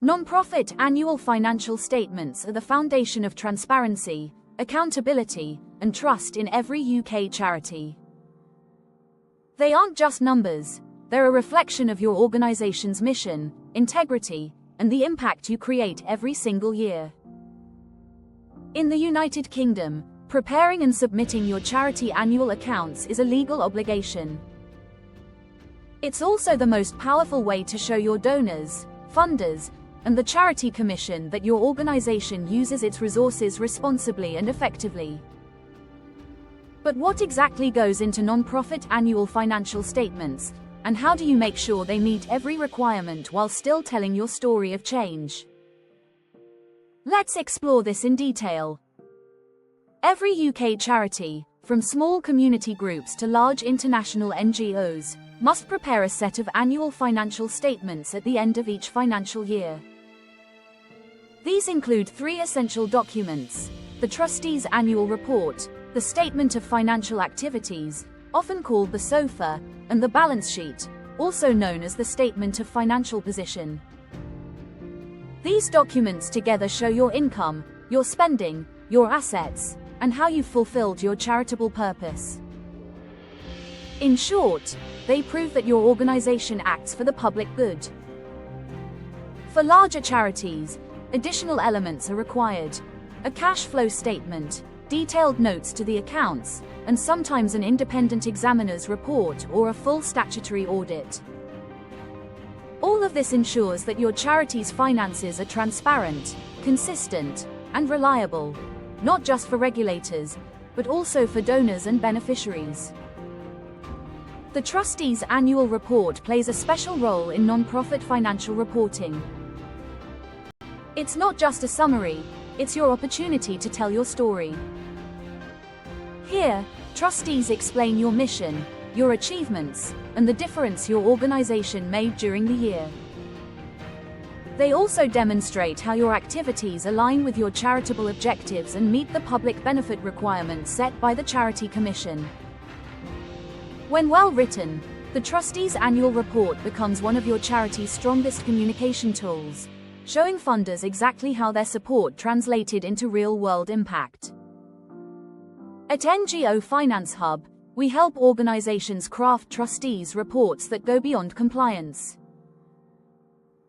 Non-profit annual financial statements are the foundation of transparency, accountability, and trust in every UK charity. They aren't just numbers, they're a reflection of your organisation's mission, integrity, and the impact you create every single year. In the United Kingdom, preparing and submitting your charity annual accounts is a legal obligation. It's also the most powerful way to show your donors, funders, and the Charity Commission that your organisation uses its resources responsibly and effectively. But what exactly goes into non-profit annual financial statements, and how do you make sure they meet every requirement while still telling your story of change? Let's explore this in detail. Every UK charity, from small community groups to large international NGOs, must prepare a set of annual financial statements at the end of each financial year. These include three essential documents: the Trustees' Annual Report, the Statement of Financial Activities, often called the SORP, and the Balance Sheet, also known as the Statement of Financial Position. These documents together show your income, your spending, your assets, and how you've fulfilled your charitable purpose. In short, they prove that your organisation acts for the public good. For larger charities, additional elements are required: a cash flow statement, detailed notes to the accounts, and sometimes an independent examiner's report or a full statutory audit. All of this ensures that your charity's finances are transparent, consistent, and reliable, not just for regulators, but also for donors and beneficiaries. The Trustees' Annual Report plays a special role in non-profit financial reporting. It's not just a summary, it's your opportunity to tell your story. Here, trustees explain your mission, your achievements, and the difference your organisation made during the year. They also demonstrate how your activities align with your charitable objectives and meet the public benefit requirements set by the Charity Commission. When well written, the Trustees' Annual Report becomes one of your charity's strongest communication tools, showing funders exactly how their support translated into real-world impact. At NGO Finance Hub, we help organisations craft trustees' reports that go beyond compliance.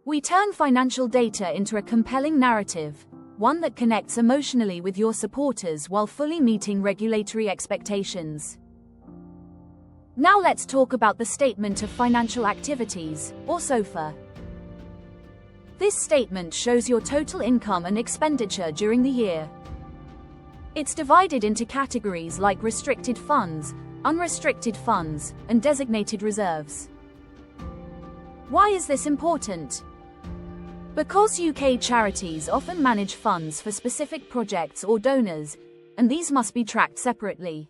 We turn financial data into a compelling narrative, one that connects emotionally with your supporters while fully meeting regulatory expectations. Now let's talk about the Statement of Financial Activities, or SORP. This statement shows your total income and expenditure during the year. It's divided into categories like restricted funds, unrestricted funds, and designated reserves. Why is this important? Because UK charities often manage funds for specific projects or donors, and these must be tracked separately.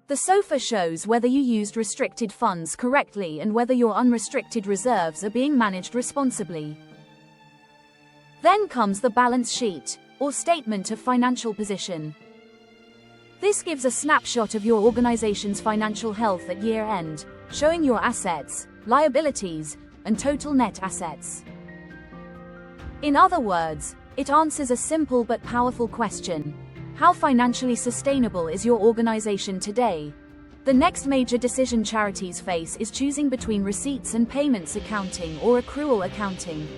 The SORP shows whether you used restricted funds correctly and whether your unrestricted reserves are being managed responsibly. Then comes the balance sheet, or Statement of Financial Position. This gives a snapshot of your organisation's financial health at year-end, showing your assets, liabilities, and total net assets. In other words, it answers a simple but powerful question: how financially sustainable is your organisation today? The next major decision charities face is choosing between receipts and payments accounting or accrual accounting.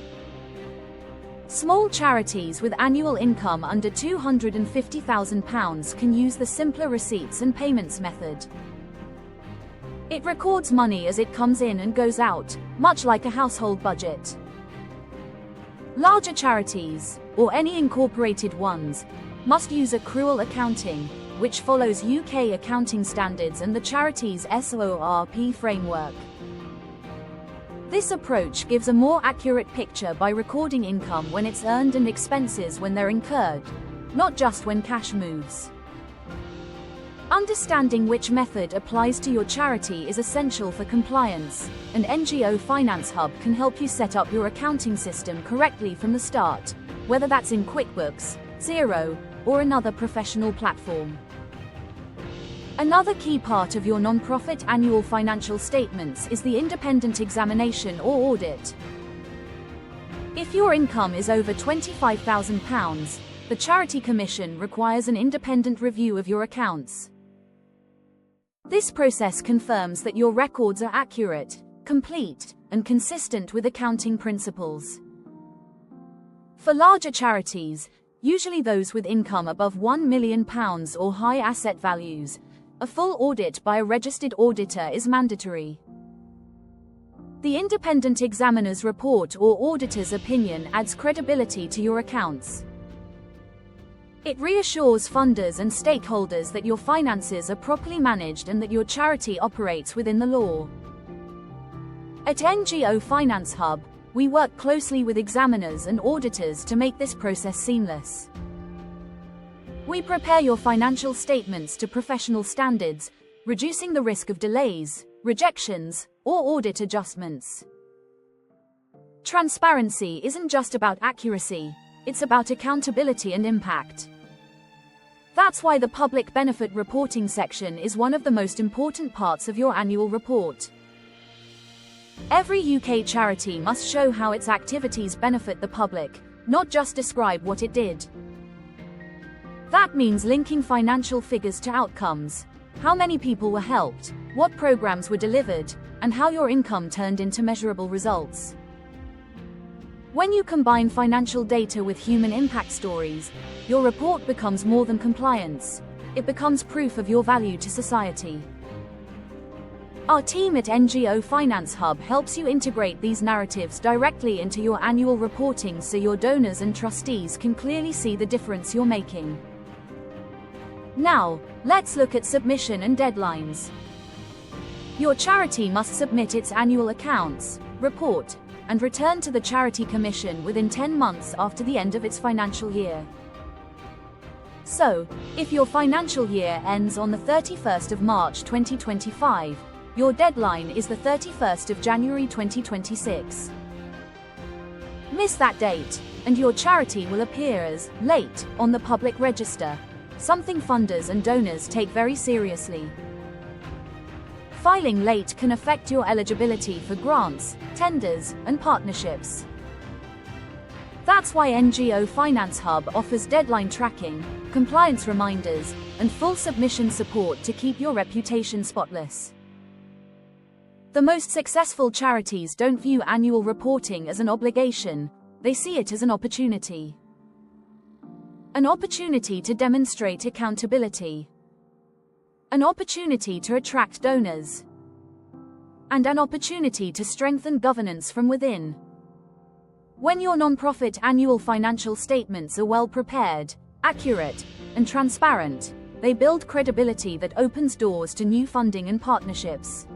Small charities with annual income under £250,000 can use the simpler receipts and payments method. It records money as it comes in and goes out, much like a household budget. Larger charities, or any incorporated ones, must use accrual accounting, which follows UK accounting standards and the charity's SORP framework. This approach gives a more accurate picture by recording income when it's earned and expenses when they're incurred, not just when cash moves. Understanding which method applies to your charity is essential for compliance, and NGO Finance Hub can help you set up your accounting system correctly from the start, whether that's in QuickBooks, Xero, or another professional platform. Another key part of your non-profit annual financial statements is the independent examination or audit. If your income is over £25,000, the Charity Commission requires an independent review of your accounts. This process confirms that your records are accurate, complete, and consistent with accounting principles. For larger charities, usually those with income above £1 million or high asset values, a full audit by a registered auditor is mandatory. The independent examiner's report or auditor's opinion adds credibility to your accounts. It reassures funders and stakeholders that your finances are properly managed and that your charity operates within the law. At NGO Finance Hub, we work closely with examiners and auditors to make this process seamless. We prepare your financial statements to professional standards, reducing the risk of delays, rejections, or audit adjustments. Transparency isn't just about accuracy, it's about accountability and impact. That's why the public benefit reporting section is one of the most important parts of your annual report. Every UK charity must show how its activities benefit the public, not just describe what it did. That means linking financial figures to outcomes, how many people were helped, what programs were delivered, and how your income turned into measurable results. When you combine financial data with human impact stories, your report becomes more than compliance, it becomes proof of your value to society. Our team at NGO Finance Hub helps you integrate these narratives directly into your annual reporting so your donors and trustees can clearly see the difference you're making. Now, let's look at submission and deadlines. Your charity must submit its annual accounts, report, and return to the Charity Commission within 10 months after the end of its financial year. So, if your financial year ends on the 31st of March 2025, your deadline is the 31st of January 2026. Miss that date, and your charity will appear as late on the public register, something funders and donors take very seriously. Filing late can affect your eligibility for grants, tenders, and partnerships. That's why NGO Finance Hub offers deadline tracking, compliance reminders, and full submission support to keep your reputation spotless. The most successful charities don't view annual reporting as an obligation, they see it as an opportunity. An opportunity to demonstrate accountability. An opportunity to attract donors. And an opportunity to strengthen governance from within. When your non-profit annual financial statements are well prepared, accurate, and transparent, they build credibility that opens doors to new funding and partnerships.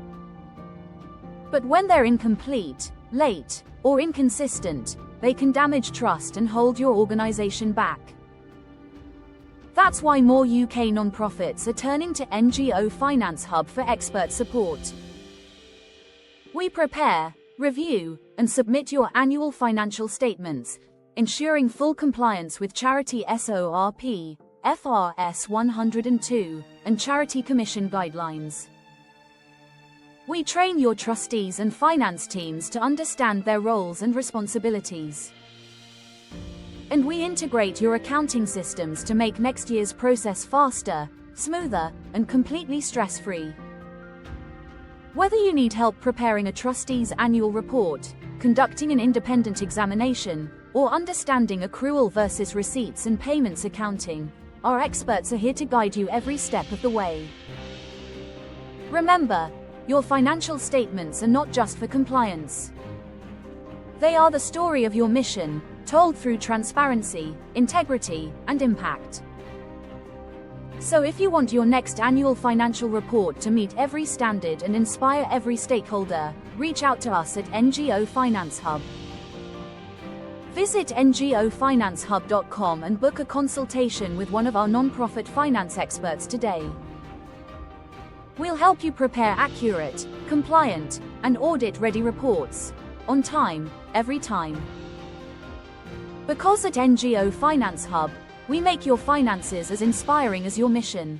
But when they're incomplete, late, or inconsistent, they can damage trust and hold your organization back. That's why more UK non-profits are turning to NGO Finance Hub for expert support. We prepare, review, and submit your annual financial statements, ensuring full compliance with Charity SORP, FRS 102, and Charity Commission guidelines. We train your trustees and finance teams to understand their roles and responsibilities. And we integrate your accounting systems to make next year's process faster, smoother, and completely stress-free. Whether you need help preparing a trustee's annual report, conducting an independent examination, or understanding accrual versus receipts and payments accounting, our experts are here to guide you every step of the way. Remember, your financial statements are not just for compliance. They are the story of your mission, told through transparency, integrity, and impact. So if you want your next annual financial report to meet every standard and inspire every stakeholder, reach out to us at NGO Finance Hub. Visit ngofinanchub.com and book a consultation with one of our non-profit finance experts today. We'll help you prepare accurate, compliant, and audit-ready reports, on time, every time. Because at NGO Finance Hub, we make your finances as inspiring as your mission.